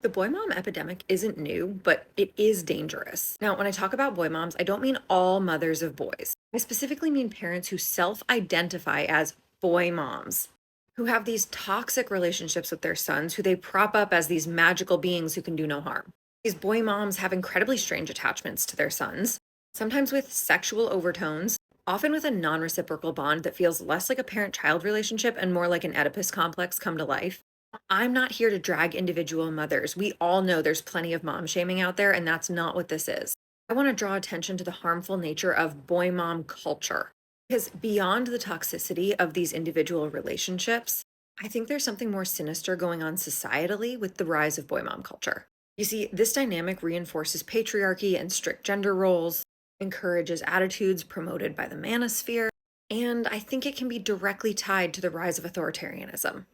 The boy mom epidemic isn't new, but it is dangerous. Now, when I talk about boy moms, I don't mean all mothers of boys. I specifically mean parents who self identify as boy moms, who have these toxic relationships with their sons, who they prop up as these magical beings who can do no harm. These boy moms have incredibly strange attachments to their sons, sometimes with sexual overtones, often with a non reciprocal bond that feels less like a parent child relationship and more like an Oedipus complex come to life. I'm not here to drag individual mothers. We all know there's plenty of mom shaming out there, and that's not what this is. I want to draw attention to the harmful nature of boy mom culture. Because beyond the toxicity of these individual relationships, I think there's something more sinister going on societally with the rise of boy mom culture. You see, this dynamic reinforces patriarchy and strict gender roles, encourages attitudes promoted by the manosphere, and I think it can be directly tied to the rise of authoritarianism.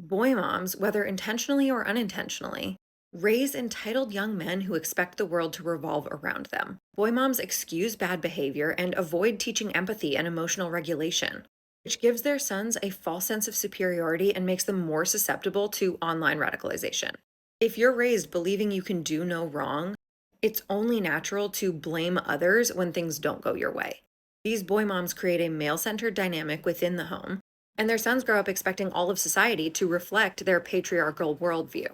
Boy moms, whether intentionally or unintentionally, raise entitled young men who expect the world to revolve around them. Boy moms excuse bad behavior and avoid teaching empathy and emotional regulation, which gives their sons a false sense of superiority and makes them more susceptible to online radicalization. If you're raised believing you can do no wrong, it's only natural to blame others when things don't go your way. These boy moms create a male centered dynamic within the home, and their sons grow up expecting all of society to reflect their patriarchal worldview.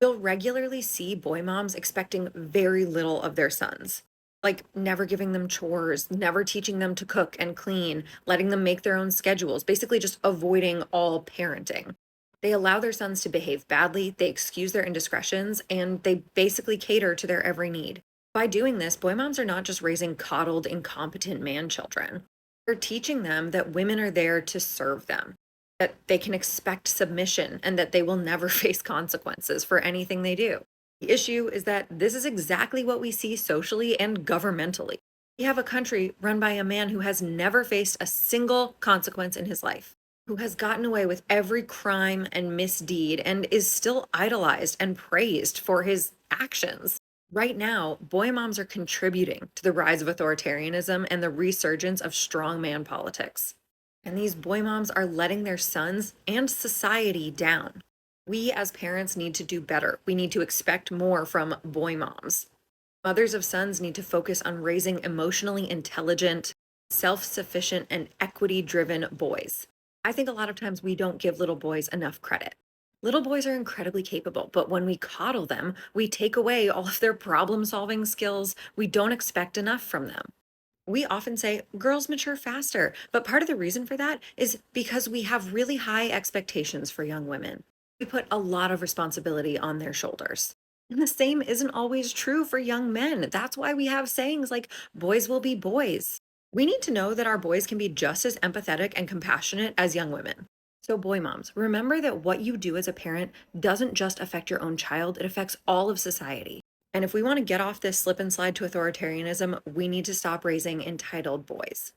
You'll regularly see boy moms expecting very little of their sons, like never giving them chores, never teaching them to cook and clean, letting them make their own schedules, basically just avoiding all parenting. They allow their sons to behave badly, they excuse their indiscretions, and they basically cater to their every need. By doing this, boy moms are not just raising coddled, incompetent man children. They're teaching them that women are there to serve them, that they can expect submission, and that they will never face consequences for anything they do. The issue is that this is exactly what we see socially and governmentally. We have a country run by a man who has never faced a single consequence in his life, who has gotten away with every crime and misdeed, and is still idolized and praised for his actions. Right now, boy moms are contributing to the rise of authoritarianism and the resurgence of strongman politics. And these boy moms are letting their sons and society down. We as parents need to do better. We need to expect more from boy moms. Mothers of sons need to focus on raising emotionally intelligent, self sufficient, and equity driven boys. I think a lot of times we don't give little boys enough credit. Little boys are incredibly capable, but when we coddle them, we take away all of their problem solving skills. We don't expect enough from them. We often say girls mature faster, but part of the reason for that is because we have really high expectations for young women. We put a lot of responsibility on their shoulders. And the same isn't always true for young men. That's why we have sayings like boys will be boys. We need to know that our boys can be just as empathetic and compassionate as young women. So, boy moms, remember that what you do as a parent doesn't just affect your own child, it affects all of society. And if we want to get off this slip and slide to authoritarianism, we need to stop raising entitled boys.